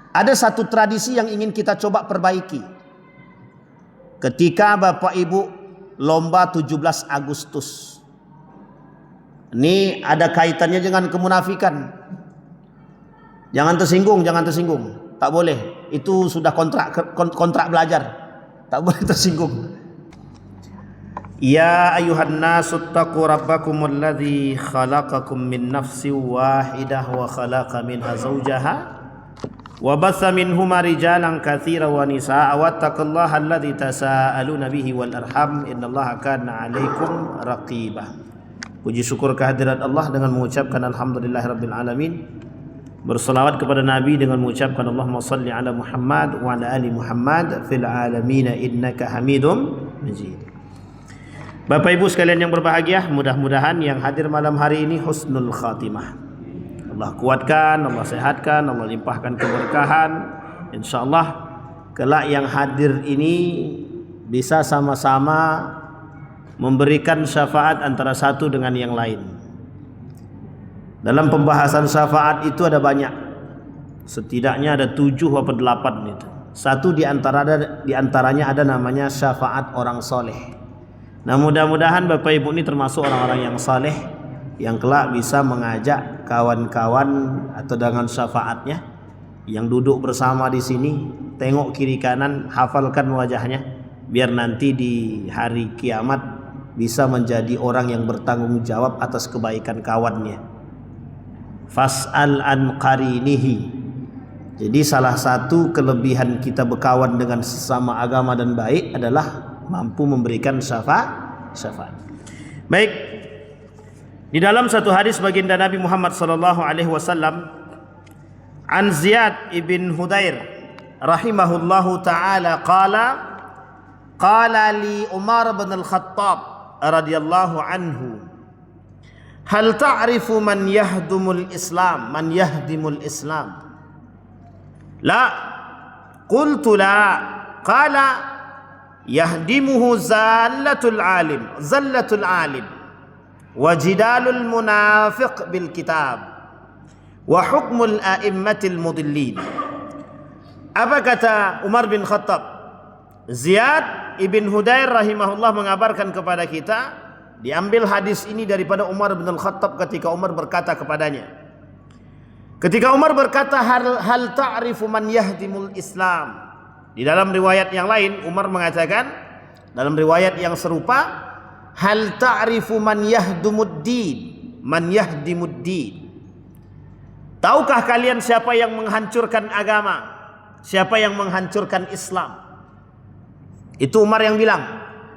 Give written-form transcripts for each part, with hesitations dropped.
Ada satu tradisi yang ingin kita coba perbaiki. Ketika Bapak Ibu lomba 17 Agustus. Ini ada kaitannya dengan kemunafikan. Jangan tersinggung, jangan tersinggung. Tak boleh. Itu sudah kontrak belajar. Tak boleh tersinggung. Ya ayuhan nasu taqu rabbakumul ladzi khalaqakum min nafsin wahidah wa khalaqa minha zawjaha wa batha minhuma rijalan katsiran wa nisaa'a wattaqullaha alladzi tasaaluna bihi wal arham innallaha kana 'alaikum raqibah. Puji syukur kehadirat Allah dengan mengucapkan alhamdulillahirabbil alamin. Berselawat kepada Nabi dengan mengucapkan Allahumma salli ala Muhammad wa ala ali Muhammad fil alamin innaka Hamidum Majid. Bapak Ibu sekalian yang berbahagia, mudah-mudahan yang hadir malam hari ini husnul khatimah. Allah kuatkan, Allah sehatkan, Allah limpahkan keberkahan. InsyaAllah kelak yang hadir ini bisa sama-sama memberikan syafaat antara satu dengan yang lain. Dalam pembahasan syafaat itu ada banyak. Setidaknya ada 7 atau 8 itu. Satu diantaranya ada namanya syafaat orang soleh. Nah, mudah-mudahan Bapak Ibu ini termasuk orang-orang yang saleh yang kelak bisa mengajak kawan-kawan atau dengan syafaatnya yang duduk bersama di sini, tengok kiri kanan, hafalkan wajahnya biar nanti di hari kiamat bisa menjadi orang yang bertanggung jawab atas kebaikan kawannya. Fas'al an qarinihi. Jadi salah satu kelebihan kita berkawan dengan sesama agama dan baik adalah mampu memberikan syafaat. Baik. Di dalam satu hadis baginda Nabi Muhammad sallallahu alaihi wasallam an Ziyad ibn Hudair rahimahullahu taala qala li Umar bin Al-Khattab radhiyallahu anhu hal ta'rifu man yahdimul Islam la qultu la qala yahdimuhu zallatul alim wa jidalul munafiq bil kitab wa hukmul a'immatil mudillin. Apa kata Umar bin Khattab? Ziyad ibn Hudair rahimahullah mengabarkan kepada kita, diambil hadis ini daripada Umar bin Khattab ketika Umar berkata kepadanya. Ketika Umar berkata hal ta'rifu man yahdimul Islam. Di dalam riwayat yang lain Umar mengatakan dalam riwayat yang serupa, hal ta'rifu man yahdimuddin. Tahukah kalian siapa yang menghancurkan agama? Siapa yang menghancurkan Islam? Itu Umar yang bilang.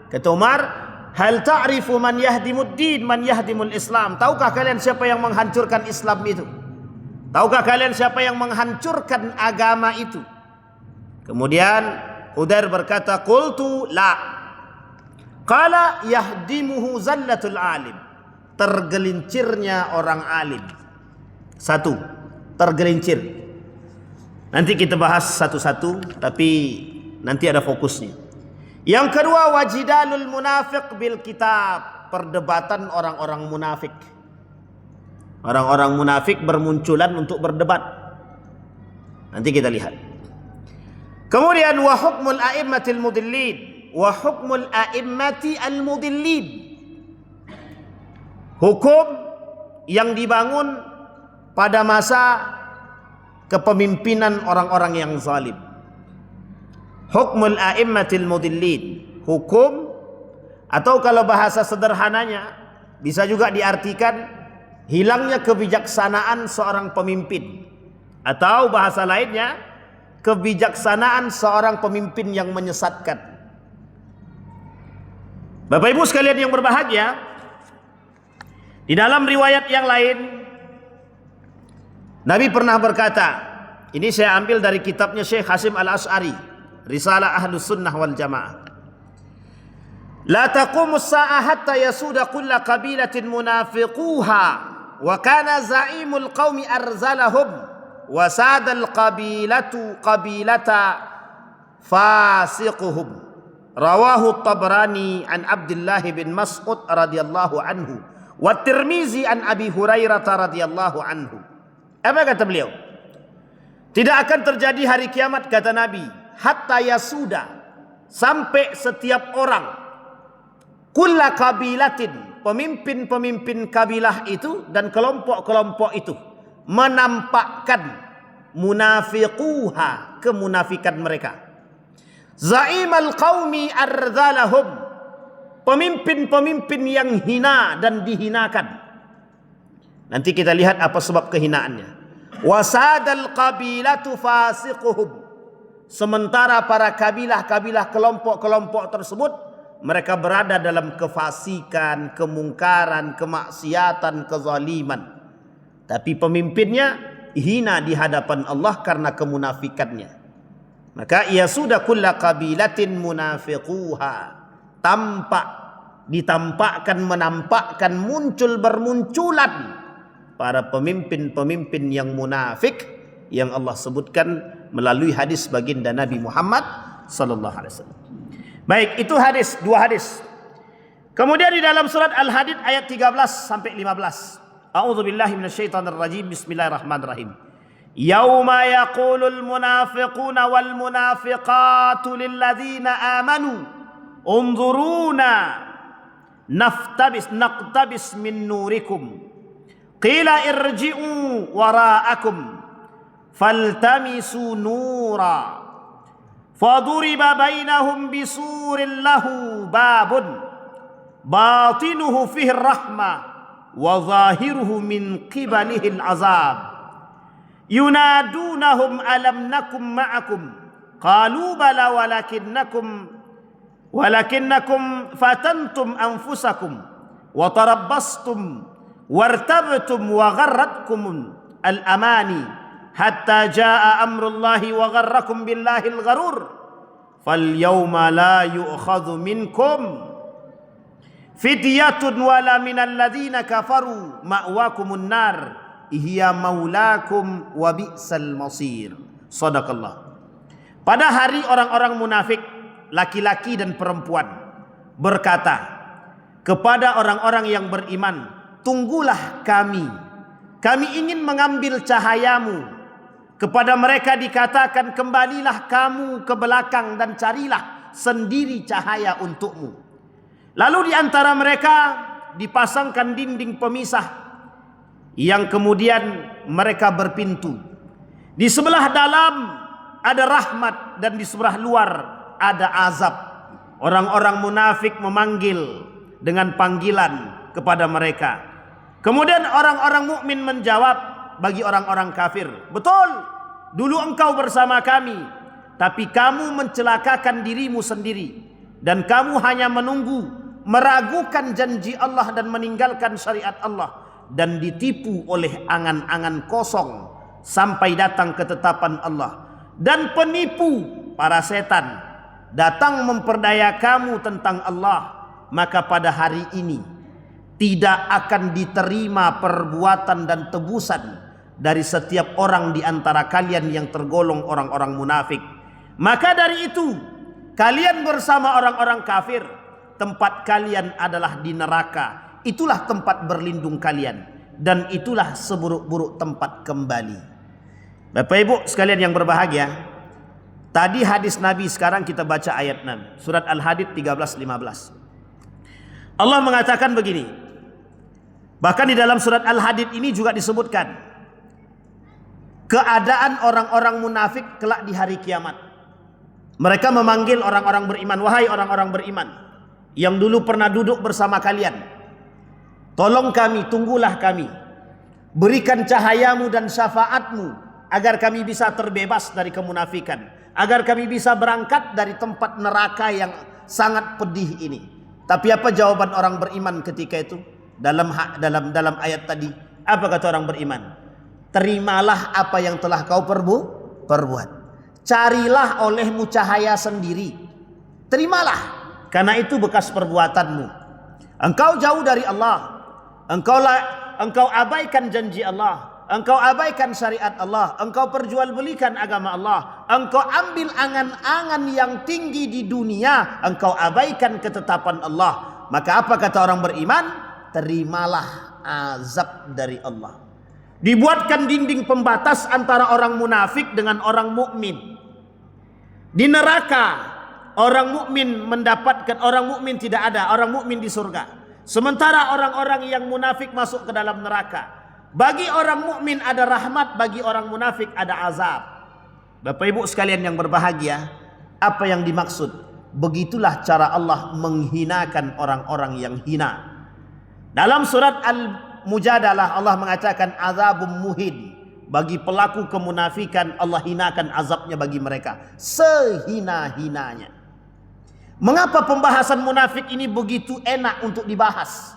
Kata Umar, hal ta'rifu man yahdimuddin man yahdimul Islam. Tahukah kalian siapa yang menghancurkan Islam itu? Tahukah kalian siapa yang menghancurkan agama itu? Kemudian Hudair berkata, qultu la. Qala yahdimuhu zallatul alim. Tergelincirnya orang alim. Satu, tergelincir. Nanti kita bahas satu-satu, tapi nanti ada fokusnya. Yang kedua, wajidalul munafiq bil kitab. Perdebatan orang-orang munafik. Orang-orang munafik bermunculan untuk berdebat. Nanti kita lihat. Kemudian wa hukmul a'immatil mudillin, wa hukmul a'immati al-mudillin. Hukum yang dibangun pada masa kepemimpinan orang-orang yang zalim. Hukmul a'immatil mudillin, hukum atau kalau bahasa sederhananya bisa juga diartikan hilangnya kebijaksanaan seorang pemimpin, atau bahasa lainnya kebijaksanaan seorang pemimpin yang menyesatkan. Bapak Ibu sekalian yang berbahagia, di dalam riwayat yang lain Nabi pernah berkata, ini saya ambil dari kitabnya Syekh Hasim Al-Asy'ari, Risalah Ahlus Sunnah wal Jamaah. La taqumus sa'ah hatta yasuda kulla qabilatin munafiquha wa kana za'imul qaumi arzalahum wasadal qabilata fasiquhum. Rawahu Tabrani an Abdullah bin Mas'ud radhiyallahu anhu wa Tirmizi an Abi Hurairah radhiyallahu anhu. Apa kata beliau? Tidak akan terjadi hari kiamat kata Nabi, hatta yasuda, sampai setiap orang, kulla kabilatin, pemimpin-pemimpin kabilah itu dan kelompok-kelompok itu menampakkan munafiquha, kemunafikan mereka. Zaimal qaumi ardhalahum, pemimpin-pemimpin yang hina dan dihinakan. Nanti kita lihat apa sebab kehinaannya. Wasadal qabilatu fasiquhum, sementara para kabilah-kabilah kelompok-kelompok tersebut mereka berada dalam kefasikan, kemungkaran, kemaksiatan, kezaliman. Tapi pemimpinnya hina di hadapan Allah karena kemunafikannya. Maka ia sudah kulla qabilatin munafiquha, tampak, ditampakkan, menampakkan, muncul, bermunculan para pemimpin-pemimpin yang munafik yang Allah sebutkan melalui hadis baginda Nabi Muhammad sallallahu alaihi wasallam. Baik, itu hadis, dua hadis. Kemudian di dalam surat Al-Hadid ayat 13 sampai 15. A'udzubillahi minasyaitonir rajim. Bismillahirrahmanirrahim. Yauma yaqulul munafiquna wal munafiqatu lil ladzina amanu unzuruna naqtabis min nurikum qila irji'u wara'akum faltamisu nura faduriba bainahum bisurin lahu babun batinuhu fihi rahmah wa zahiruhu min qibalihi al-azab yunadunahum alam nakum ma'akum qalu bala walakinnakum fatantum anfusakum wa tarabbastum wartabtum wa gharratkum al-amani hatta jaa amrullahi wa gharrakum billahi al-gharur falyawma la yu'khadhu minkum fidyatun wala minal ladzina kafaru ma'wakumun nar ihya maulakum wa bi'sal masir. Shadaqallah. Pada hari orang-orang munafik, laki-laki dan perempuan, berkata kepada orang-orang yang beriman, tunggulah kami ingin mengambil cahayamu. Kepada mereka dikatakan, kembalilah kamu ke belakang dan carilah sendiri cahaya untukmu. Lalu di antara mereka dipasangkan dinding pemisah yang kemudian mereka berpintu. Di sebelah dalam ada rahmat dan di sebelah luar ada azab. Orang-orang munafik memanggil dengan panggilan kepada mereka. Kemudian orang-orang mukmin menjawab bagi orang-orang kafir, betul, dulu engkau bersama kami, tapi kamu mencelakakan dirimu sendiri dan kamu hanya menunggu, meragukan janji Allah dan meninggalkan syariat Allah dan ditipu oleh angan-angan kosong sampai datang ketetapan Allah. Dan penipu, para setan, datang memperdaya kamu tentang Allah, maka pada hari ini tidak akan diterima perbuatan dan tebusan dari setiap orang di antara kalian yang tergolong orang-orang munafik. Maka dari itu, kalian bersama orang-orang kafir, tempat kalian adalah di neraka. Itulah tempat berlindung kalian dan itulah seburuk-buruk tempat kembali. Bapak Ibu sekalian yang berbahagia, tadi hadis Nabi, sekarang kita baca ayat 6, surat Al-Hadid 13-15. Allah mengatakan begini, bahkan di dalam surat Al-Hadid ini juga disebutkan keadaan orang-orang munafik kelak di hari kiamat. Mereka memanggil orang-orang beriman, wahai orang-orang beriman yang dulu pernah duduk bersama kalian, tolong kami, tunggulah kami, berikan cahayamu dan syafaatmu agar kami bisa terbebas dari kemunafikan, agar kami bisa berangkat dari tempat neraka yang sangat pedih ini. Tapi apa jawaban orang beriman ketika itu? Dalam ayat tadi, apa kata orang beriman? Terimalah apa yang telah kau perbuat. Carilah olehmu cahaya sendiri. Terimalah, karena itu bekas perbuatanmu. Engkau jauh dari Allah. Engkau abaikan janji Allah. Engkau abaikan syariat Allah. Engkau perjualbelikan agama Allah. Engkau ambil angan-angan yang tinggi di dunia. Engkau abaikan ketetapan Allah. Maka apa kata orang beriman? Terimalah azab dari Allah. Dibuatkan dinding pembatas antara orang munafik dengan orang mukmin. Di neraka orang mukmin mendapatkan, orang mukmin tidak ada, orang mukmin di surga. Sementara orang-orang yang munafik masuk ke dalam neraka. Bagi orang mukmin ada rahmat, bagi orang munafik ada azab. Bapak Ibu sekalian yang berbahagia, apa yang dimaksud? Begitulah cara Allah menghinakan orang-orang yang hina. Dalam surat Al-Mujadalah Allah mengatakan azabum muhin. Bagi pelaku kemunafikan Allah hinakan azabnya bagi mereka sehina-hinanya. Mengapa pembahasan munafik ini begitu enak untuk dibahas?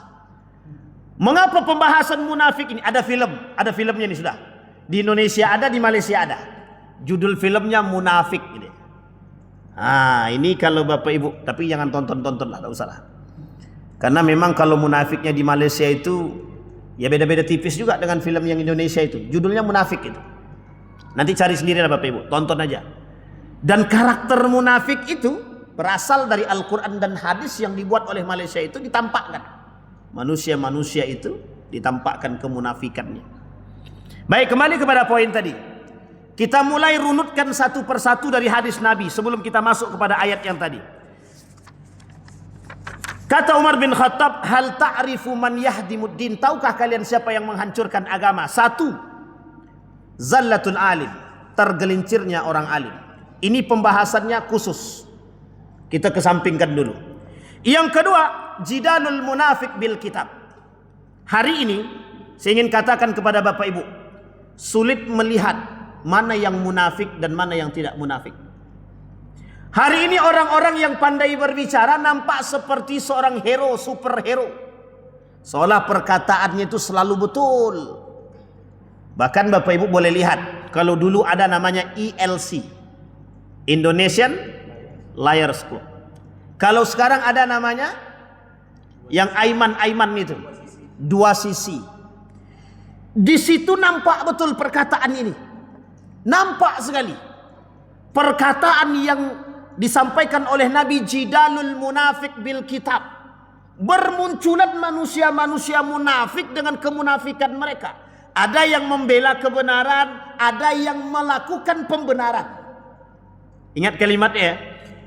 Mengapa pembahasan munafik ini? Ada filmnya ini sudah. Di Indonesia ada, di Malaysia ada. Judul filmnya Munafik ini. Ini kalau Bapak Ibu, tapi jangan tonton-tonton lah, tak usah lah. Karena memang kalau munafiknya di Malaysia itu ya beda-beda tipis juga dengan film yang Indonesia itu. Judulnya Munafik itu. Nanti cari sendiri lah Bapak Ibu, tonton aja. Dan karakter munafik itu berasal dari Al-Quran dan hadis yang dibuat oleh Malaysia itu ditampakkan. Manusia-manusia itu ditampakkan kemunafikannya. Baik, kembali kepada poin tadi. Kita mulai runutkan satu persatu dari hadis Nabi sebelum kita masuk kepada ayat yang tadi. Kata Umar bin Khattab, hal ta'rifu man yahdimuddin? Tahukah kalian siapa yang menghancurkan agama? Satu, zallatul alim, tergelincirnya orang alim. Ini pembahasannya khusus. Kita kesampingkan dulu. Yang kedua, jidalul munafik bil kitab. Hari ini saya ingin katakan kepada Bapak Ibu, sulit melihat mana yang munafik dan mana yang tidak munafik. Hari ini orang-orang yang pandai berbicara nampak seperti seorang hero, superhero. Seolah perkataannya itu selalu betul. Bahkan Bapak Ibu boleh lihat, kalau dulu ada namanya ILC, Indonesian Liars Club. Kalau sekarang ada namanya yang Aiman itu, dua sisi. Di situ nampak betul perkataan ini. Nampak sekali perkataan yang disampaikan oleh Nabi, jidalul munafik bil kitab. Bermunculan manusia-manusia munafik dengan kemunafikan mereka. Ada yang membela kebenaran, ada yang melakukan pembenaran. Ingat kalimatnya ya.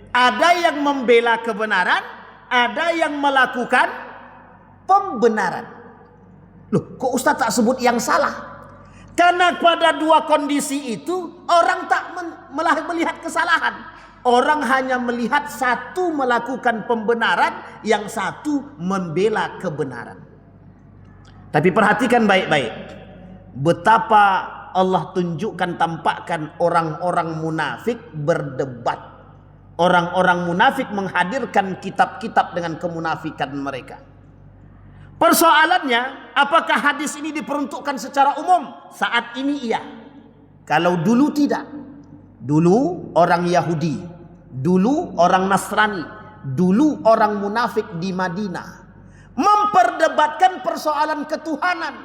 Ada yang membela kebenaran, ada yang melakukan pembenaran. Loh, kok Ustaz tak sebut yang salah? Karena pada dua kondisi itu orang tak melihat kesalahan. Orang hanya melihat satu melakukan pembenaran, yang satu membela kebenaran. Tapi perhatikan baik-baik. Betapa Allah tunjukkan, tampakkan orang-orang munafik berdebat. Orang-orang munafik menghadirkan kitab-kitab dengan kemunafikan mereka. Persoalannya, apakah hadis ini diperuntukkan secara umum? Saat ini iya. Kalau dulu tidak. Dulu orang Yahudi, dulu orang Nasrani, dulu orang munafik di Madinah memperdebatkan persoalan ketuhanan,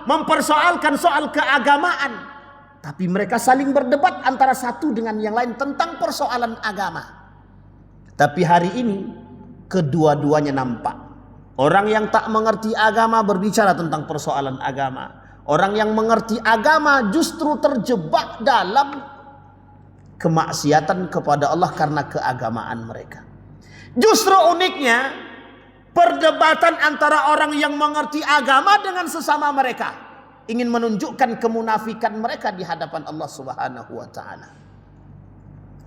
mempersoalkan soal keagamaan. Tapi mereka saling berdebat antara satu dengan yang lain tentang persoalan agama. Tapi hari ini kedua-duanya nampak. Orang yang tak mengerti agama berbicara tentang persoalan agama. Orang yang mengerti agama justru terjebak dalam kemaksiatan kepada Allah karena keagamaan mereka. Justru uniknya, perdebatan antara orang yang mengerti agama dengan sesama mereka ingin menunjukkan kemunafikan mereka di hadapan Allah Subhanahu wa taala.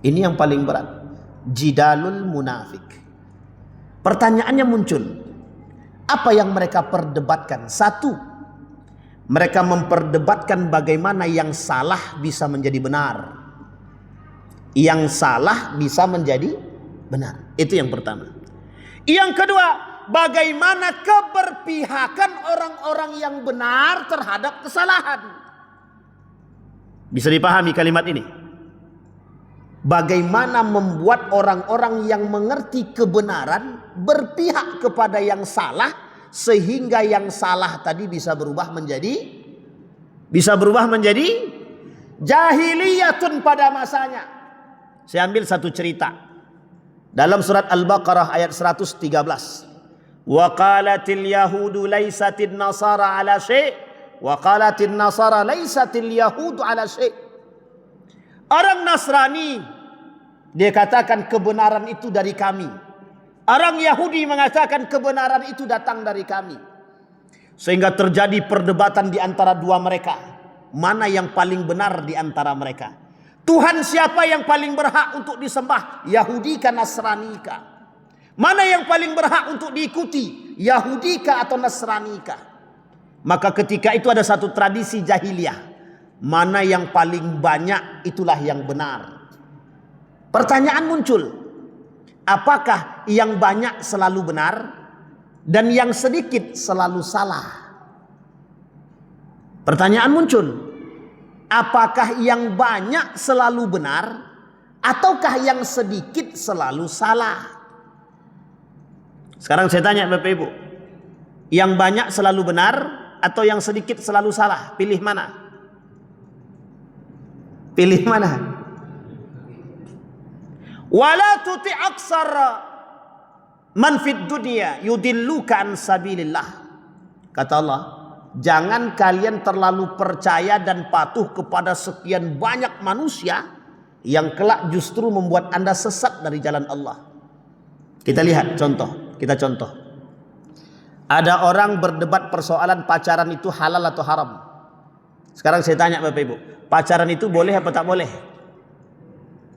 Ini yang paling berat. Jidalul munafik. Pertanyaannya muncul. Apa yang mereka perdebatkan? Satu, mereka memperdebatkan bagaimana yang salah bisa menjadi benar. Yang salah bisa menjadi benar. Itu yang pertama. Yang kedua, bagaimana keberpihakan orang-orang yang benar terhadap kesalahan. Bisa dipahami kalimat ini? Bagaimana membuat orang-orang yang mengerti kebenaran berpihak kepada yang salah, sehingga yang salah tadi bisa berubah menjadi jahiliyatun pada masanya. Saya ambil satu cerita dalam surat Al-Baqarah ayat 113. Wa qalatil yahudu laisatin nasara ala syai' Wa qalatin nasara laisatil yahudu ala syai'. Orang Nasrani dia katakan kebenaran itu dari kami. Orang Yahudi mengatakan kebenaran itu datang dari kami. Sehingga terjadi perdebatan di antara dua mereka. Mana yang paling benar di antara mereka? Tuhan siapa yang paling berhak untuk disembah? Yahudi kah, Nasrani kah? Mana yang paling berhak untuk diikuti? Yahudi kah atau Nasrani kah? Maka ketika itu ada satu tradisi jahiliyah. Mana yang paling banyak itulah yang benar. Pertanyaan muncul. Apakah yang banyak selalu benar dan yang sedikit selalu salah? Pertanyaan muncul. Apakah yang banyak selalu benar ataukah yang sedikit selalu salah? Sekarang saya tanya Bapak Ibu. Yang banyak selalu benar atau yang sedikit selalu salah? Pilih mana? Pilih mana? Wala tuti aksar man fid dunya yudilluka an sabilillah. Kata Allah, jangan kalian terlalu percaya dan patuh kepada sekian banyak manusia yang kelak justru membuat Anda sesat dari jalan Allah. Kita lihat contoh, kita contoh. Ada orang berdebat persoalan pacaran itu halal atau haram. Sekarang saya tanya Bapak Ibu, pacaran itu boleh apa tak boleh?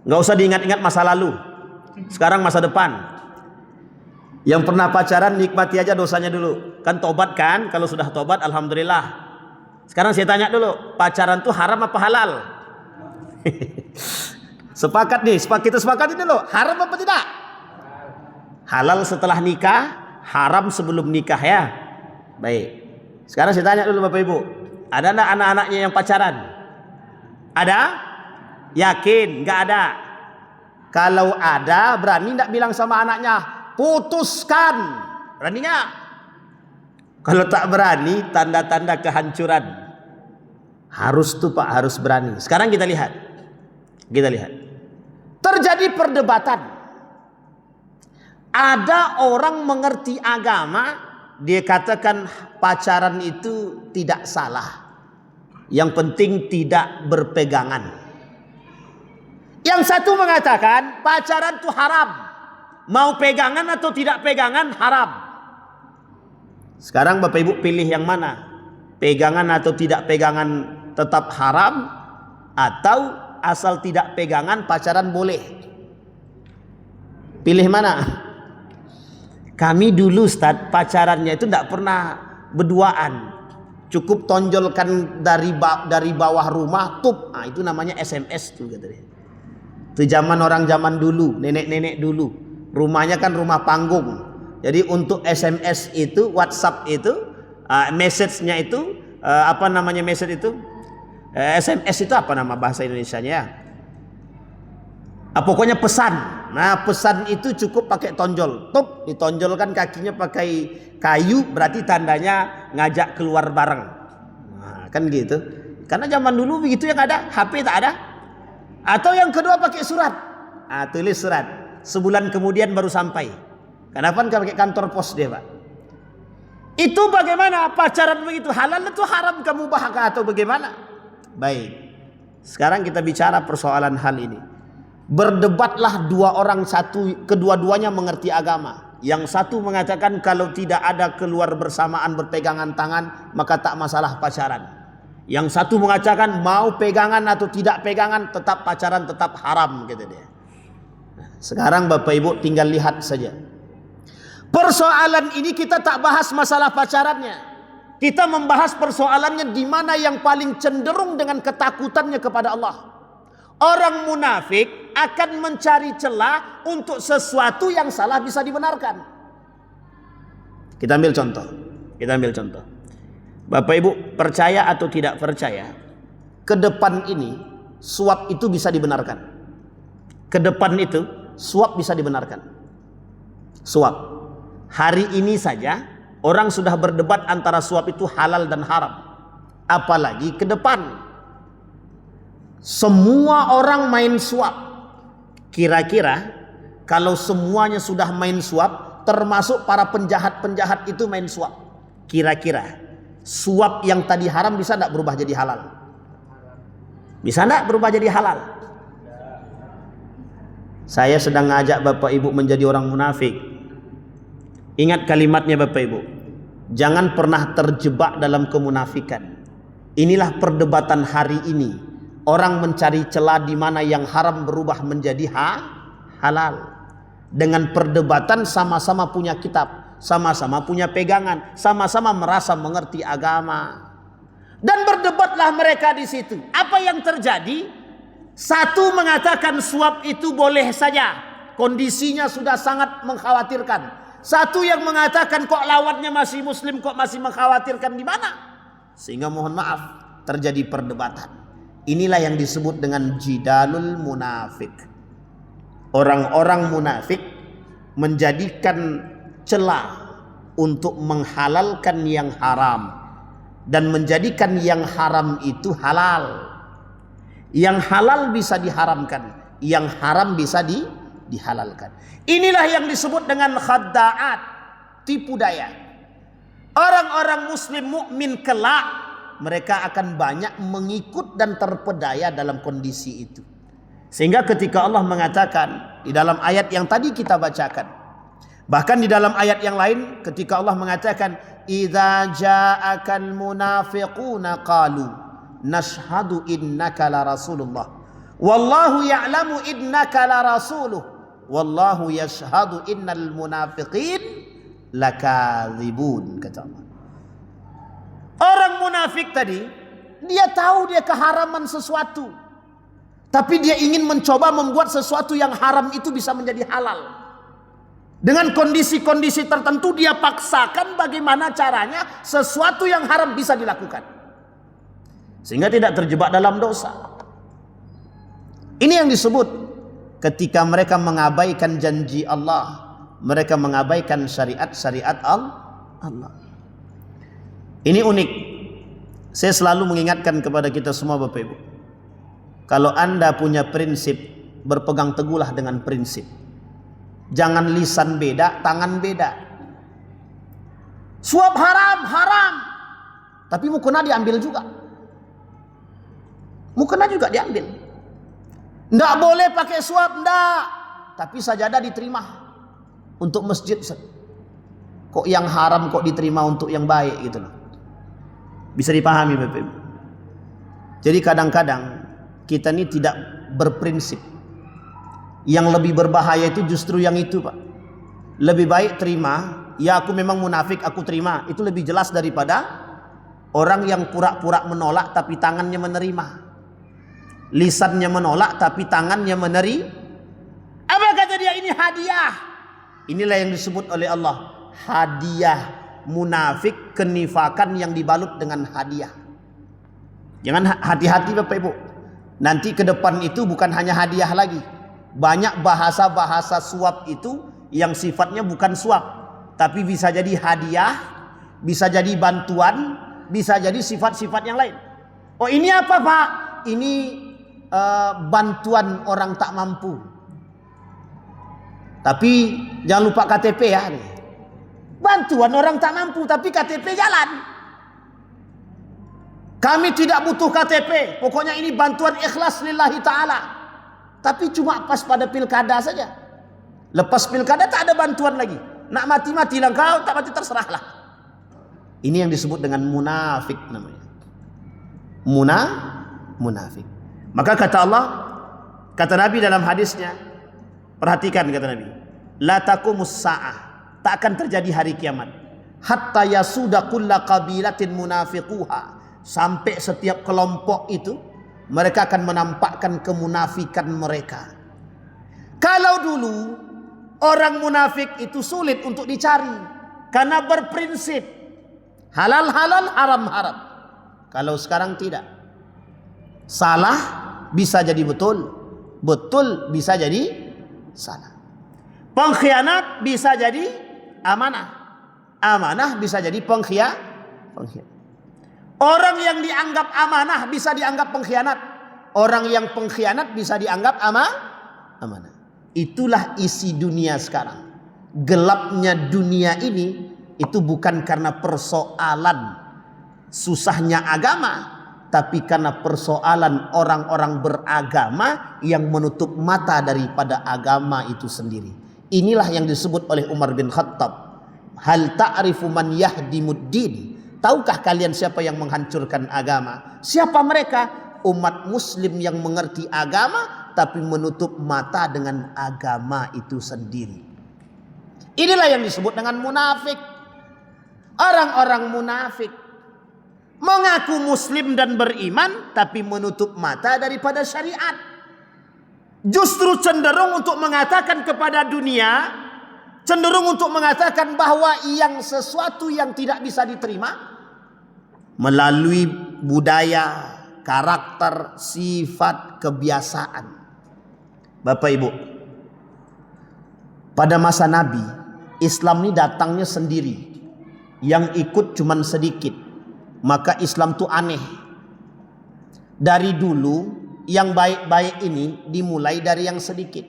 Nggak usah diingat-ingat masa lalu. Sekarang masa depan. Yang pernah pacaran nikmati aja dosanya dulu. Kan tobat kan? Kalau sudah tobat alhamdulillah. Sekarang saya tanya dulu, pacaran itu haram apa halal? Sepakat nih, kita sepakati dulu. Haram apa tidak? Halal setelah nikah, haram sebelum nikah ya. Baik. Sekarang saya tanya dulu Bapak Ibu, ada enggak anak-anaknya yang pacaran? Ada? Yakin? Nggak ada. Kalau ada, berani nggak bilang sama anaknya, putuskan? Berani nggak? Kalau tak berani, tanda-tanda kehancuran. Harus tuh Pak, harus berani. Sekarang kita lihat. Kita lihat. Terjadi perdebatan. Ada orang mengerti agama, dia katakan pacaran itu tidak salah. Yang penting tidak berpegangan. Yang satu mengatakan pacaran itu haram. Mau pegangan atau tidak pegangan haram. Sekarang Bapak Ibu pilih yang mana? Pegangan atau tidak pegangan tetap haram, atau asal tidak pegangan pacaran boleh? Pilih mana? Kami dulu Ustaz, pacarannya itu tidak pernah berduaan. Cukup tonjolkan dari bawah rumah, tup. Nah, itu namanya SMS tuh katanya. Itu orang zaman dulu, nenek-nenek dulu. Rumahnya kan rumah panggung. Jadi untuk SMS itu, WhatsApp itu, message-nya itu, apa namanya message itu? SMS itu apa nama bahasa Indonesianya? Pokoknya pesan. Nah, pesan itu cukup pakai tonjol. Tup, ditonjolkan kakinya pakai kayu, berarti tandanya ngajak keluar bareng. Nah, kan gitu. Karena zaman dulu begitu yang ada, HP tak ada. Atau yang kedua pakai surat. Tulis surat. Sebulan kemudian baru sampai. Kenapa enggak pakai kantor pos dia, Pak? Itu bagaimana pacaran begitu? Halal atau haram, kamu bahakah atau bagaimana? Baik. Sekarang kita bicara persoalan hal ini. Berdebatlah dua orang, kedua-duanya mengerti agama. Yang satu mengatakan kalau tidak ada keluar bersamaan berpegangan tangan maka tak masalah pacaran. Yang satu mengatakan mau pegangan atau tidak pegangan tetap pacaran, tetap haram, kata dia. Sekarang Bapak Ibu tinggal lihat saja. Persoalan ini kita tak bahas masalah pacarannya. Kita membahas persoalannya di mana yang paling cenderung dengan ketakutannya kepada Allah. Orang munafik akan mencari celah untuk sesuatu yang salah bisa dibenarkan. Kita ambil contoh. Bapak Ibu percaya atau tidak percaya, ke depan ini suap itu bisa dibenarkan. Ke depan itu suap bisa dibenarkan. Suap. Hari ini saja orang sudah berdebat antara suap itu halal dan haram. Apalagi ke depan. Semua orang main suap. Kira-kira kalau semuanya sudah main suap, termasuk para penjahat-penjahat itu main suap. Kira-kira Suap yang tadi haram bisa tidak berubah jadi halal? Bisa tidak berubah jadi halal? Saya sedang ngajak Bapak Ibu menjadi orang munafik. Ingat kalimatnya Bapak Ibu. Jangan pernah terjebak dalam kemunafikan. Inilah perdebatan hari ini. Orang mencari celah di mana yang haram berubah menjadi halal. Dengan perdebatan sama-sama punya kitab, sama-sama punya pegangan, sama-sama merasa mengerti agama. Dan berdebatlah mereka di situ. Apa yang terjadi? Satu mengatakan suap itu boleh saja, kondisinya sudah sangat mengkhawatirkan. Satu yang mengatakan kok lawannya masih muslim, kok masih mengkhawatirkan, di mana? Sehingga mohon maaf terjadi perdebatan. Inilah yang disebut dengan jidalul munafik. Orang-orang munafik menjadikan celah untuk menghalalkan yang haram dan menjadikan yang haram itu halal. Yang halal bisa diharamkan, yang haram bisa dihalalkan. Inilah yang disebut dengan khadda'at, tipu daya. Orang-orang muslim mukmin kelak, mereka akan banyak mengikut dan terpedaya dalam kondisi itu. Sehingga ketika Allah mengatakan di dalam ayat yang tadi kita bacakan, bahkan di dalam ayat yang lain ketika Allah mengatakan idza ja'akal munafiquna qalu nashhadu innaka la rasulullah wallahu ya'lamu innaka la rasuluh wallahu yashhadu innal munafiqin lakadzibun, kata Allah. Orang munafik tadi dia tahu dia keharaman sesuatu, tapi dia ingin mencoba membuat sesuatu yang haram itu bisa menjadi halal. Dengan kondisi-kondisi tertentu dia paksakan bagaimana caranya sesuatu yang haram bisa dilakukan, sehingga tidak terjebak dalam dosa. Ini yang disebut ketika mereka mengabaikan janji Allah, mereka mengabaikan syariat-syariat Allah. Ini unik. Saya selalu mengingatkan kepada kita semua Bapak Ibu, kalau Anda punya prinsip, berpegang teguhlah dengan prinsip. Jangan lisan beda, tangan beda. Suap haram, tapi mukena diambil juga. Mukena juga diambil. Nggak boleh pakai suap, nggak. Tapi sajadah diterima untuk masjid. Kok yang haram kok diterima untuk yang baik gitu loh. Bisa dipahami Bapak Ibu. Jadi kadang-kadang kita ini tidak berprinsip. Yang lebih berbahaya itu justru yang itu Pak. Lebih baik terima, ya aku memang munafik, aku terima. Itu lebih jelas daripada orang yang pura-pura menolak tapi tangannya menerima. Lisannya menolak tapi tangannya menerima. Apa kata dia? Ini hadiah. Inilah yang disebut oleh Allah hadiah munafik, kenifakan yang dibalut dengan hadiah. Jangan hati-hati Bapak Ibu. Nanti ke depan itu bukan hanya hadiah lagi. Banyak bahasa-bahasa suap itu yang sifatnya bukan suap, tapi bisa jadi hadiah, bisa jadi bantuan, bisa jadi sifat-sifat yang lain. Oh ini apa Pak? Ini bantuan orang tak mampu. Tapi jangan lupa KTP ya. Bantuan orang tak mampu tapi KTP jalan. Kami tidak butuh KTP, pokoknya ini bantuan ikhlas lillahi ta'ala. Tapi cuma pas pada pilkada saja. Lepas pilkada tak ada bantuan lagi. Nak mati-mati lah kau, tak mati terserahlah. Ini yang disebut dengan munafik namanya. Munafik. Maka kata Allah, kata Nabi dalam hadisnya, perhatikan kata Nabi, la taqumus sa'ah, tak akan terjadi hari kiamat hatta yasuda kulla qabilatin munafiquha, sampai setiap kelompok itu mereka akan menampakkan kemunafikan mereka. Kalau dulu orang munafik itu sulit untuk dicari karena berprinsip halal halal, haram haram. Kalau sekarang tidak. Salah bisa jadi betul, betul bisa jadi salah. Pengkhianat bisa jadi amanah, amanah bisa jadi pengkhianat. Orang yang dianggap amanah bisa dianggap pengkhianat. Orang yang pengkhianat bisa dianggap amanah. Itulah isi dunia sekarang. Gelapnya dunia ini itu bukan karena persoalan susahnya agama, tapi karena persoalan orang-orang beragama yang menutup mata daripada agama itu sendiri. Inilah yang disebut oleh Umar bin Khattab, hal ta'rifu man yahdimuddin. Tahukah kalian siapa yang menghancurkan agama? Siapa mereka? Umat muslim yang mengerti agama tapi menutup mata dengan agama itu sendiri. Inilah yang disebut dengan munafik. Orang-orang munafik mengaku muslim dan beriman tapi menutup mata daripada syariat. Justru cenderung untuk mengatakan kepada dunia, cenderung untuk mengatakan bahwa yang sesuatu yang tidak bisa diterima melalui budaya, karakter, sifat, kebiasaan. Bapak Ibu, pada masa Nabi, Islam ini datangnya sendiri. Yang ikut cuman sedikit. Maka Islam itu aneh. Dari dulu, yang baik-baik ini dimulai dari yang sedikit.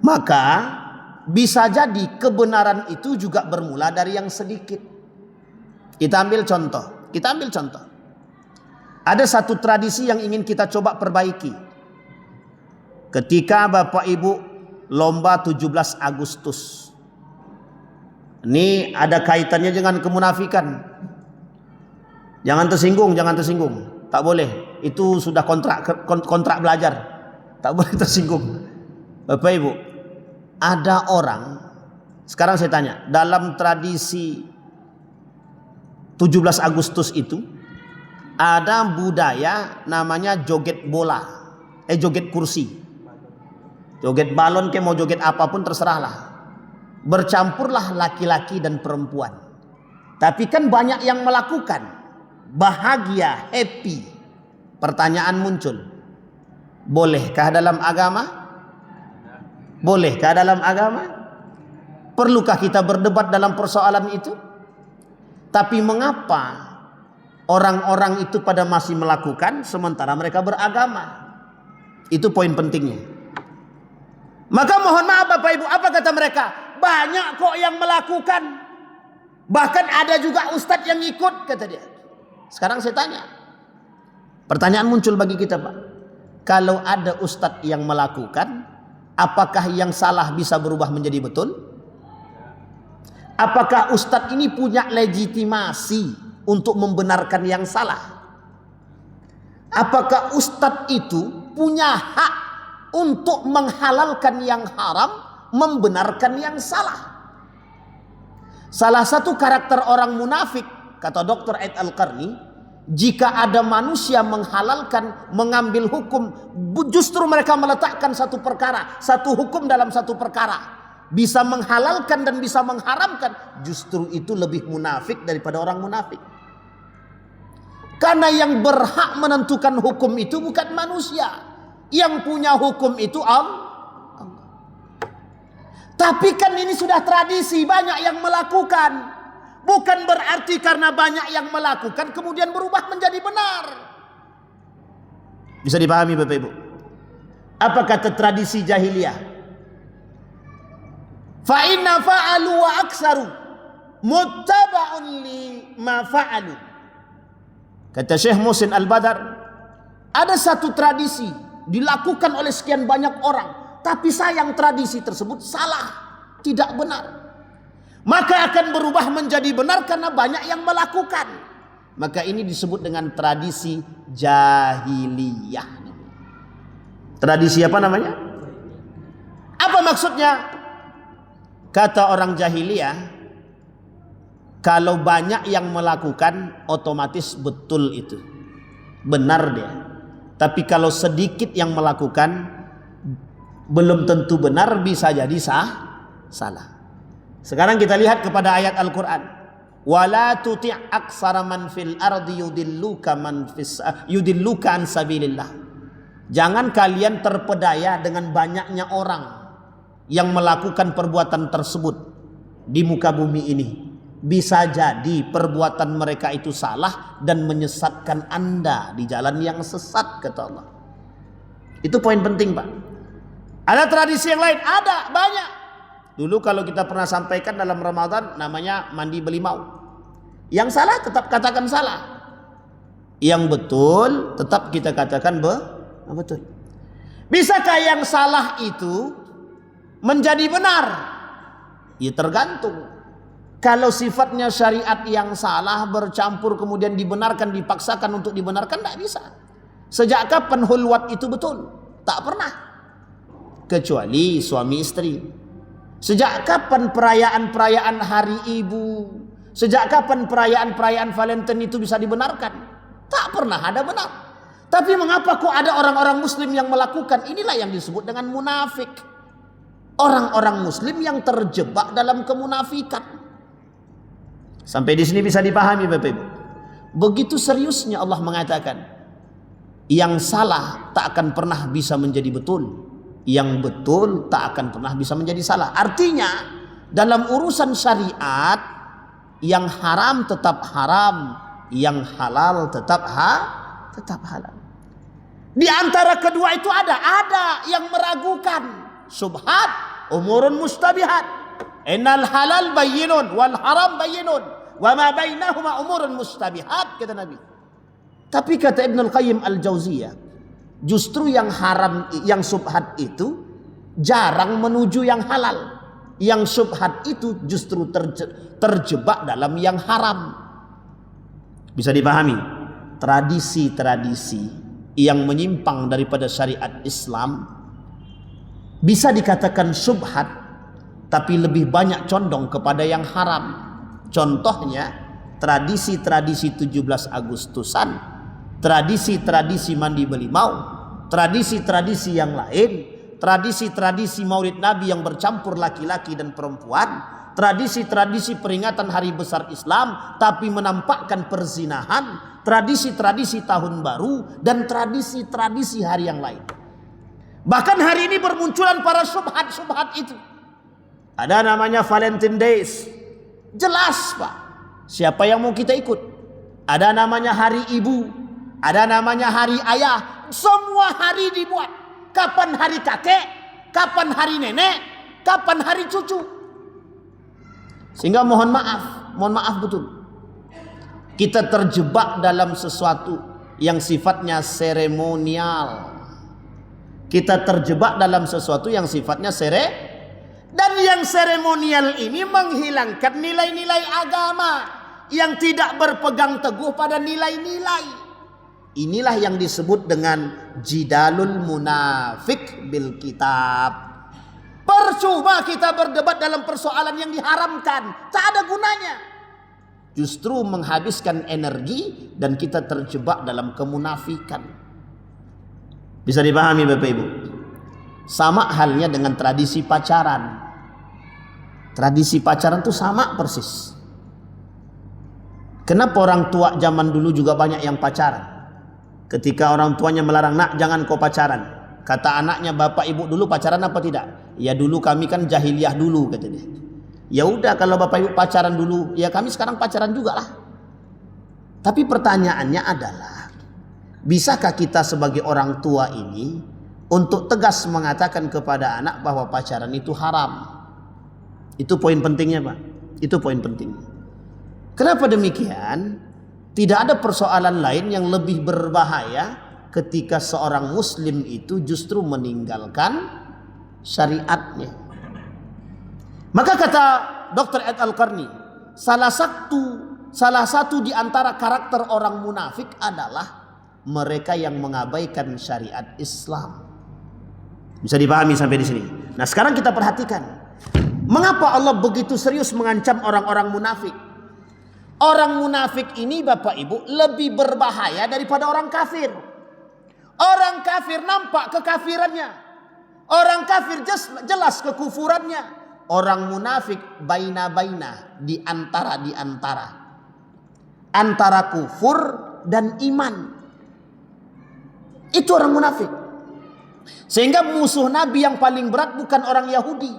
Maka bisa jadi kebenaran itu juga bermula dari yang sedikit. Kita ambil contoh. Ada satu tradisi yang ingin kita coba perbaiki. Ketika Bapak Ibu lomba 17 Agustus. Ini ada kaitannya dengan kemunafikan. Jangan tersinggung. Tak boleh. Itu sudah kontrak belajar. Tak boleh tersinggung. Bapak Ibu, ada orang, sekarang saya tanya, dalam tradisi 17 Agustus itu ada budaya namanya joget bola, joget kursi, joget balon, mau joget apapun terserahlah. Bercampurlah laki-laki dan perempuan. Tapi kan banyak yang melakukan, bahagia, happy. Pertanyaan muncul, bolehkah dalam agama? Bolehkah dalam agama? Perlukah kita berdebat dalam persoalan itu? Tapi mengapa orang-orang itu pada masih melakukan sementara mereka beragama? Itu poin pentingnya. Maka mohon maaf Bapak Ibu, apa kata mereka? Banyak kok yang melakukan. Bahkan ada juga ustadz yang ikut, kata dia. Sekarang saya tanya. Pertanyaan muncul bagi kita, Pak. Kalau ada ustadz yang melakukan, apakah yang salah bisa berubah menjadi betul? Apakah ustadz ini punya legitimasi untuk membenarkan yang salah? Apakah ustadz itu punya hak untuk menghalalkan yang haram, membenarkan yang salah? Salah satu karakter orang munafik, kata Dr. Aid Al-Qarni, jika ada manusia menghalalkan, mengambil hukum, justru mereka meletakkan satu perkara, satu hukum dalam satu perkara, bisa menghalalkan dan bisa mengharamkan, justru itu lebih munafik daripada orang munafik. Karena yang berhak menentukan hukum itu bukan manusia, yang punya hukum itu Allah. Tapi kan ini sudah tradisi, banyak yang melakukan. Bukan berarti karena banyak yang melakukan kemudian berubah menjadi benar. Bisa dipahami Bapak Ibu? Apa kata tradisi jahiliyah? Fa inna fa'alu wa aksaru muttaba'un li ma fa'alu. Kata Syekh Muhsin Al-Badar, ada satu tradisi dilakukan oleh sekian banyak orang, tapi sayang tradisi tersebut salah, tidak benar. Maka akan berubah menjadi benar karena banyak yang melakukan. Maka ini disebut dengan tradisi jahiliyah. Tradisi apa namanya? Apa maksudnya? Kata orang jahiliyah, kalau banyak yang melakukan otomatis betul itu, benar dia. Tapi kalau sedikit yang melakukan belum tentu benar, bisa jadi salah. Sekarang kita lihat kepada ayat Al-Quran. Wala tuti' aksara man fil ardi yudilluka an sabilillah. Jangan kalian terpedaya dengan banyaknya orang yang melakukan perbuatan tersebut di muka bumi ini. Bisa jadi perbuatan mereka itu salah dan menyesatkan Anda di jalan yang sesat, kata Allah. Itu poin penting, Pak. Ada tradisi yang lain? Ada, banyak. Dulu kalau kita pernah sampaikan dalam Ramadan, namanya mandi belimau. Yang salah tetap katakan salah. Yang betul tetap kita katakan betul. Bisakah yang salah itu menjadi benar? Ya tergantung. Kalau sifatnya syariat yang salah bercampur kemudian dibenarkan, dipaksakan untuk dibenarkan, tidak bisa. Sejak kapan hulwat itu betul? Tak pernah. Kecuali suami istri. Sejak kapan perayaan-perayaan hari ibu, sejak kapan perayaan-perayaan Valentine itu bisa dibenarkan? Tak pernah ada benar. Tapi mengapa kok ada orang-orang muslim yang melakukan? Inilah yang disebut dengan munafik. Orang-orang muslim yang terjebak dalam kemunafikan. Sampai di sini bisa dipahami Bapak Ibu. Begitu seriusnya Allah mengatakan, yang salah tak akan pernah bisa menjadi betul. Yang betul tak akan pernah bisa menjadi salah. Artinya dalam urusan syariat, yang haram tetap haram, yang halal tetap halal. Di antara kedua itu ada yang meragukan. Subhat, umurun mustabihat. Innal halal bayyinun wal haram bayyinun wa ma bainahuma umurun mustabihat, kata Nabi. Tapi kata Ibnul Qayyim Al-Jauziyah, justru yang haram, yang subhat itu jarang menuju yang halal. Yang subhat itu justru terjebak dalam yang haram. Bisa dipahami? Tradisi-tradisi yang menyimpang daripada syariat Islam bisa dikatakan subhat, tapi lebih banyak condong kepada yang haram. Contohnya tradisi-tradisi 17 Agustusan, tradisi-tradisi mandi belimau, tradisi-tradisi yang lain, tradisi-tradisi Maulid Nabi yang bercampur laki-laki dan perempuan, tradisi-tradisi peringatan hari besar Islam tapi menampakkan perzinahan, tradisi-tradisi tahun baru, dan tradisi-tradisi hari yang lain. Bahkan hari ini bermunculan para subhat-subhat itu. Ada namanya Valentine Days. Jelas Pak, siapa yang mau kita ikut? Ada namanya hari ibu, ada namanya hari ayah. Semua hari dibuat. Kapan hari kakek, kapan hari nenek, kapan hari cucu. Sehingga mohon maaf betul, kita terjebak dalam sesuatu yang sifatnya seremonial. Kita terjebak dalam sesuatu yang sifatnya dan yang seremonial ini menghilangkan nilai-nilai agama yang tidak berpegang teguh pada nilai-nilai. Inilah yang disebut dengan jidalul munafik bil kitab. Percuma kita berdebat dalam persoalan yang diharamkan, tak ada gunanya. Justru menghabiskan energi dan kita terjebak dalam kemunafikan. Bisa dipahami Bapak Ibu? Sama halnya dengan tradisi pacaran. Tradisi pacaran itu sama persis. Kenapa orang tua zaman dulu juga banyak yang pacaran? Ketika orang tuanya melarang, nak jangan kau pacaran. Kata anaknya, bapak ibu dulu pacaran apa tidak? Ya dulu kami kan jahiliyah dulu, kata dia. Ya udah kalau bapak ibu pacaran dulu, ya kami sekarang pacaran juga lah. Tapi pertanyaannya adalah, bisakah kita sebagai orang tua ini untuk tegas mengatakan kepada anak bahwa pacaran itu haram? Itu poin pentingnya Pak. Itu poin pentingnya. Kenapa demikian? Tidak ada persoalan lain yang lebih berbahaya ketika seorang muslim itu justru meninggalkan syariatnya. Maka kata Dr. Ed Al-Qarni, salah satu di antara karakter orang munafik adalah mereka yang mengabaikan syariat Islam. Bisa dipahami sampai di sini. Nah, sekarang kita perhatikan, mengapa Allah begitu serius mengancam orang-orang munafik? Orang munafik ini Bapak Ibu lebih berbahaya daripada orang kafir. Orang kafir nampak kekafirannya. Orang kafir jelas kekufurannya. Orang munafik baina-baina, di antara. Antara kufur dan iman. Itu orang munafik. Sehingga musuh Nabi yang paling berat bukan orang Yahudi,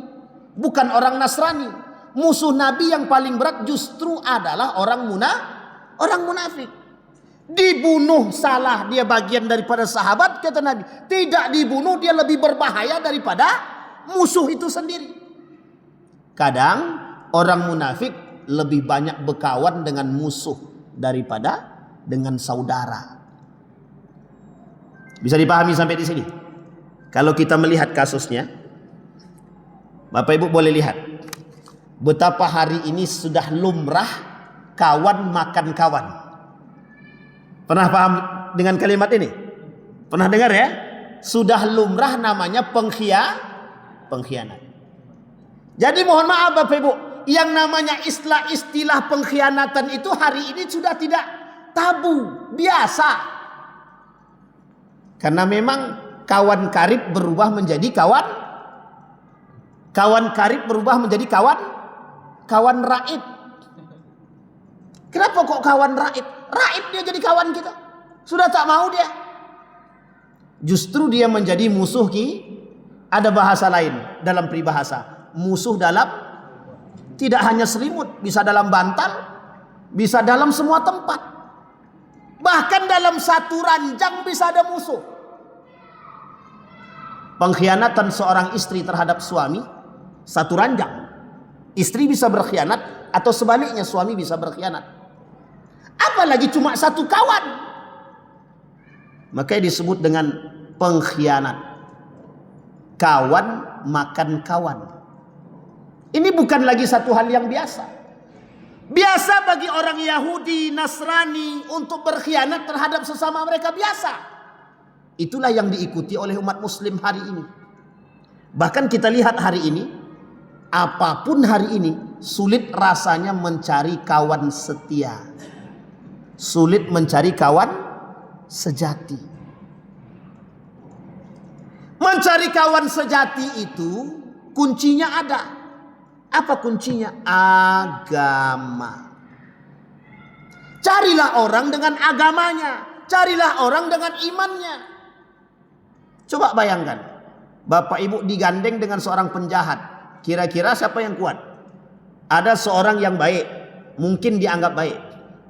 bukan orang Nasrani. Musuh Nabi yang paling berat justru adalah orang munafik. Dibunuh salah, dia bagian daripada sahabat, kata Nabi. Tidak dibunuh, dia lebih berbahaya daripada musuh itu sendiri. Kadang orang munafik lebih banyak berkawan dengan musuh daripada dengan saudara. Bisa dipahami sampai di sini? Kalau kita melihat kasusnya, Bapak Ibu boleh lihat betapa hari ini sudah lumrah kawan makan kawan. Pernah paham dengan kalimat ini? Pernah dengar ya? Sudah lumrah namanya pengkhianat. Jadi mohon maaf Bapak Ibu, yang namanya istilah pengkhianatan itu hari ini sudah tidak tabu, biasa. Karena memang kawan karib berubah menjadi kawan karib berubah menjadi kawan raib. Kenapa kok kawan raib? Raib dia jadi kawan kita. Sudah tak mau dia. Justru dia menjadi musuh ada bahasa lain dalam peribahasa. Musuh dalam tidak hanya selimut, bisa dalam bantal, bisa dalam semua tempat. Bahkan dalam satu ranjang bisa ada musuh. Pengkhianatan seorang istri terhadap suami satu ranjang. Istri bisa berkhianat atau sebaliknya suami bisa berkhianat. Apalagi cuma satu kawan. Makanya disebut dengan pengkhianat. Kawan makan kawan. Ini bukan lagi satu hal yang biasa. Biasa bagi orang Yahudi, Nasrani untuk berkhianat terhadap sesama mereka, biasa. Itulah yang diikuti oleh umat muslim hari ini. Bahkan kita lihat hari ini, apapun hari ini, sulit rasanya mencari kawan setia. Sulit mencari kawan sejati. Mencari kawan sejati itu kuncinya ada. Apa kuncinya? Agama. Carilah orang dengan agamanya. Carilah orang dengan imannya. Coba bayangkan, Bapak Ibu digandeng dengan seorang penjahat. Kira-kira siapa yang kuat? Ada seorang yang baik, mungkin dianggap baik,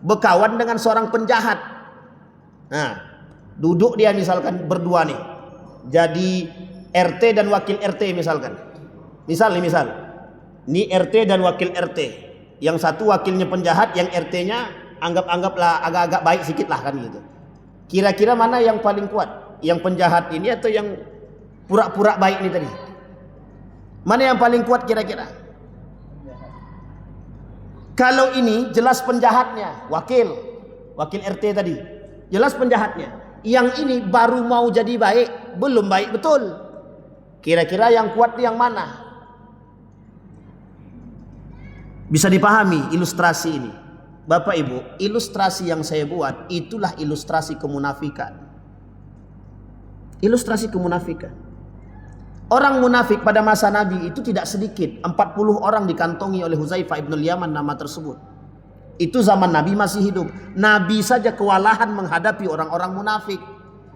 berkawan dengan seorang penjahat. Nah, duduk dia misalkan berdua nih, jadi RT dan wakil RT misalkan. Misal, ini RT dan wakil RT. Yang satu wakilnya penjahat, yang RT-nya anggaplah agak-agak baik sedikit lah kan gitu. Kira-kira mana yang paling kuat? Yang penjahat ini atau yang pura-pura baik ini tadi? Mana yang paling kuat kira-kira? Kalau ini jelas penjahatnya, wakil RT tadi, jelas penjahatnya. Yang ini baru mau jadi baik, belum baik betul. Kira-kira yang kuat yang mana? Bisa dipahami ilustrasi ini? Bapak Ibu, ilustrasi yang saya buat itulah ilustrasi kemunafikan. Ilustrasi kemunafikan. Orang munafik pada masa Nabi itu tidak sedikit. 40 orang dikantongi oleh Huzaifah ibn Yaman nama tersebut. Itu zaman Nabi masih hidup. Nabi saja kewalahan menghadapi orang-orang munafik.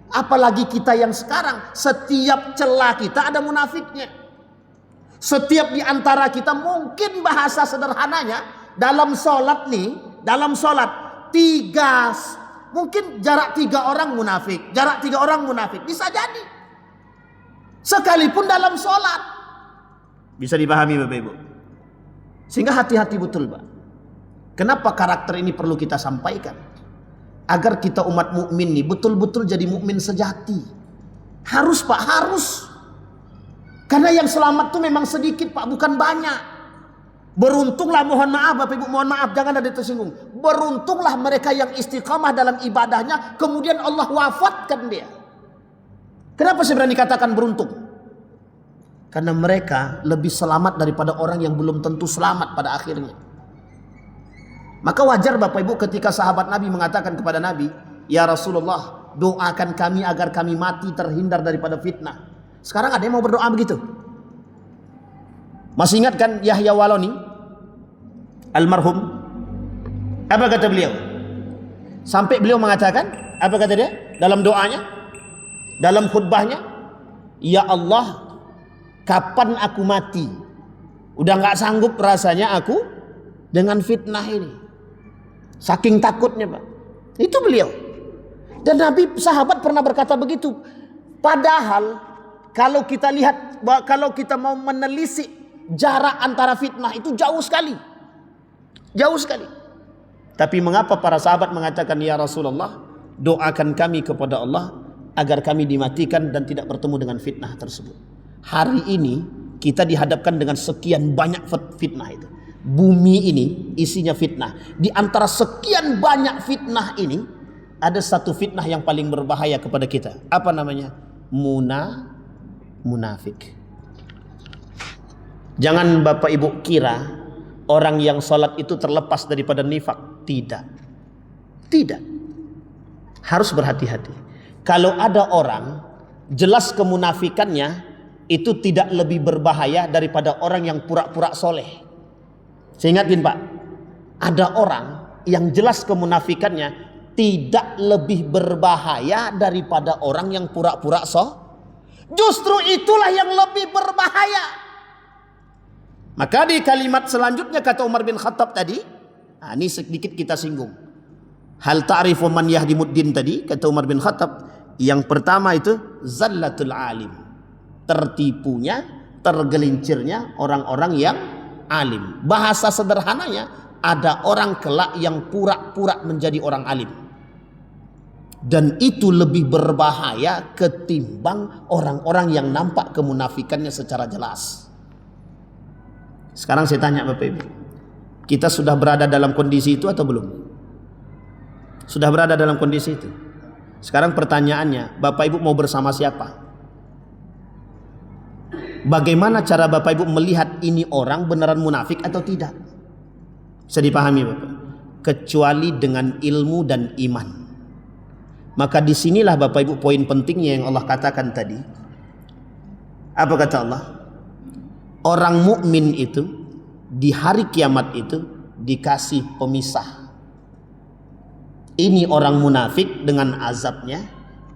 Apalagi kita yang sekarang. Setiap celah kita ada munafiknya. Setiap di antara kita mungkin bahasa sederhananya. Dalam sholat nih. Dalam sholat. Mungkin jarak 3 orang munafik. Jarak 3 orang munafik. Bisa jadi. Sekalipun dalam sholat. Bisa dipahami Bapak Ibu. Sehingga hati-hati betul Pak. Kenapa karakter ini perlu kita sampaikan? Agar kita umat mukmin nih betul-betul jadi mukmin sejati. Harus Pak, harus. Karena yang selamat tuh memang sedikit Pak, bukan banyak. Beruntunglah, mohon maaf Bapak Ibu, mohon maaf, jangan ada tersinggung. Beruntunglah mereka yang istiqamah dalam ibadahnya, kemudian Allah wafatkan dia. Kenapa saya berani katakan beruntung? Karena mereka lebih selamat daripada orang yang belum tentu selamat pada akhirnya. Maka wajar Bapak Ibu ketika sahabat Nabi mengatakan kepada Nabi, "Ya Rasulullah, doakan kami agar kami mati terhindar daripada fitnah." Sekarang ada yang mau berdoa begitu? Masih ingat kan Yahya Waloni almarhum? Apa kata beliau? Sampai beliau mengatakan, apa kata dia? Dalam doanya, dalam khutbahnya, "Ya Allah, kapan aku mati? Udah gak sanggup rasanya aku dengan fitnah ini." Saking takutnya Pak. Itu beliau. Dan Nabi sahabat pernah berkata begitu. Padahal kalau kita lihat, kalau kita mau menelisik jarak antara fitnah itu jauh sekali. Jauh sekali. Tapi mengapa para sahabat mengatakan, ya Rasulullah, doakan kami kepada Allah agar kami dimatikan dan tidak bertemu dengan fitnah tersebut. Hari ini kita dihadapkan dengan sekian banyak fitnah itu. Bumi ini isinya fitnah. Di antara sekian banyak fitnah ini, ada satu fitnah yang paling berbahaya kepada kita. Apa namanya? Munafik. Jangan Bapak Ibu kira orang yang sholat itu terlepas daripada nifak. Tidak. Harus berhati-hati. Kalau ada orang jelas kemunafikannya, itu tidak lebih berbahaya daripada orang yang pura-pura soleh. Saya ingatin Pak, ada orang yang jelas kemunafikannya tidak lebih berbahaya daripada orang yang pura-pura Justru itulah yang lebih berbahaya. Maka di kalimat selanjutnya kata Umar bin Khattab tadi, ini sedikit kita singgung. Hal ta'rifu man yahdimuddin tadi, kata Umar bin Khattab, yang pertama itu zallatul alim. Tertipunya, tergelincirnya orang-orang yang alim. Bahasa sederhananya, ada orang kelak yang pura-pura menjadi orang alim. Dan itu lebih berbahaya ketimbang orang-orang yang nampak kemunafikannya secara jelas. Sekarang saya tanya Bapak Ibu, kita sudah berada dalam kondisi itu atau belum? Sudah berada dalam kondisi itu. Sekarang pertanyaannya, Bapak Ibu mau bersama siapa? Bagaimana cara Bapak Ibu melihat ini orang beneran munafik atau tidak? Bisa dipahami Bapak? Kecuali dengan ilmu dan iman. Maka disinilah Bapak Ibu poin pentingnya yang Allah katakan tadi. Apa kata Allah? Orang mukmin itu di hari kiamat itu dikasih pemisah. Ini orang munafik dengan azabnya,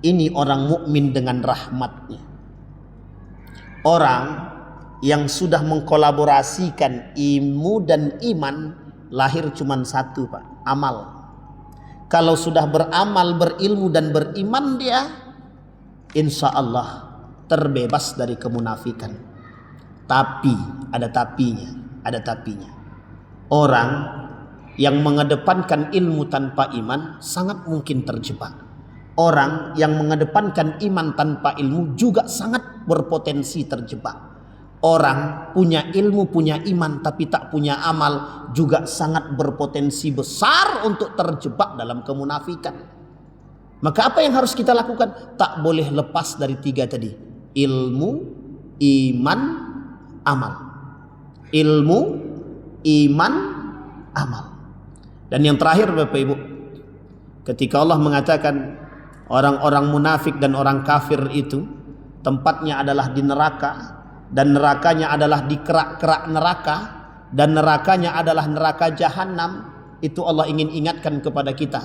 ini orang mukmin dengan rahmatnya. Orang yang sudah mengkolaborasikan ilmu dan iman lahir cuma satu Pak, amal. Kalau sudah beramal, berilmu dan beriman dia, insya Allah terbebas dari kemunafikan. Tapi ada tapinya. Orang yang mengedepankan ilmu tanpa iman sangat mungkin terjebak. Orang yang mengedepankan iman tanpa ilmu juga sangat berpotensi terjebak. Orang punya ilmu, punya iman tapi tak punya amal juga sangat berpotensi besar untuk terjebak dalam kemunafikan. Maka apa yang harus kita lakukan? Tak boleh lepas dari tiga tadi. Ilmu, iman, amal. Ilmu, iman, amal. Dan yang terakhir Bapak Ibu, ketika Allah mengatakan orang-orang munafik dan orang kafir itu tempatnya adalah di neraka, dan nerakanya adalah di kerak-kerak neraka, dan nerakanya adalah neraka jahanam, itu Allah ingin ingatkan kepada kita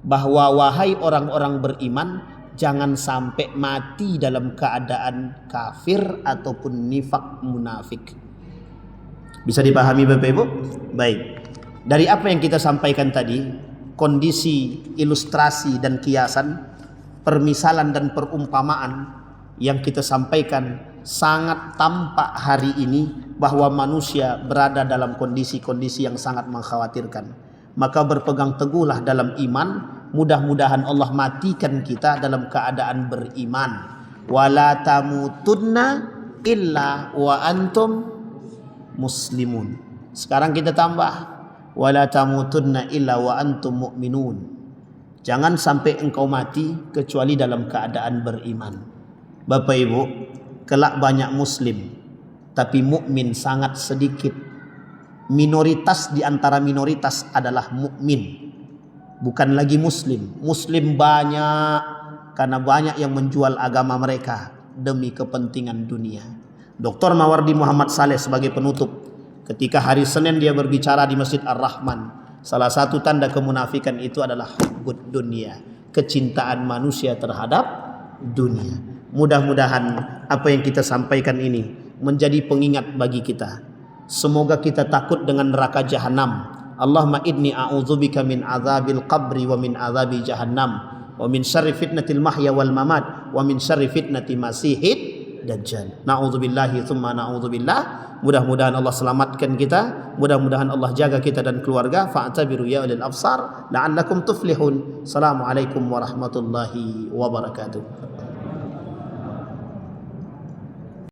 bahwa wahai orang-orang beriman, jangan sampai mati dalam keadaan kafir ataupun nifak munafik. Bisa dipahami Bapak Ibu? Baik. Dari apa yang kita sampaikan tadi, kondisi, ilustrasi dan kiasan, permisalan dan perumpamaan yang kita sampaikan sangat tampak hari ini bahwa manusia berada dalam kondisi-kondisi yang sangat mengkhawatirkan. Maka berpegang teguhlah dalam iman. Mudah-mudahan Allah matikan kita dalam keadaan beriman. Wala tamutunna illa wa antum muslimun. Sekarang kita tambah, wala tamutunna illa wa antum mu'minun. Jangan sampai engkau mati kecuali dalam keadaan beriman. Bapak Ibu, kelak banyak muslim tapi mukmin sangat sedikit. Minoritas di antara minoritas adalah mukmin, bukan lagi muslim. Muslim banyak karena banyak yang menjual agama mereka demi kepentingan dunia. Dr. Mawardi Muhammad Saleh sebagai penutup, ketika hari Senin dia berbicara di Masjid Ar-Rahman, salah satu tanda kemunafikan itu adalah hubbud dunia, kecintaan manusia terhadap dunia. Mudah-mudahan apa yang kita sampaikan ini menjadi pengingat bagi kita. Semoga kita takut dengan neraka jahanam. Allahumma inni a'udzubika min azabil qabri wa min azabi jahannam wa min syarri fitnatil mahya wal mamat wa min syarri fitnati masihid Dajjal. Na'udzubillahi tsumma na'udzubillah. Mudah-mudahan Allah selamatkan kita, mudah-mudahan Allah jaga kita dan keluarga. Fa'tabiru ya ulil absar la'allakum tuflihun. Assalamualaikum warahmatullahi wabarakatuh.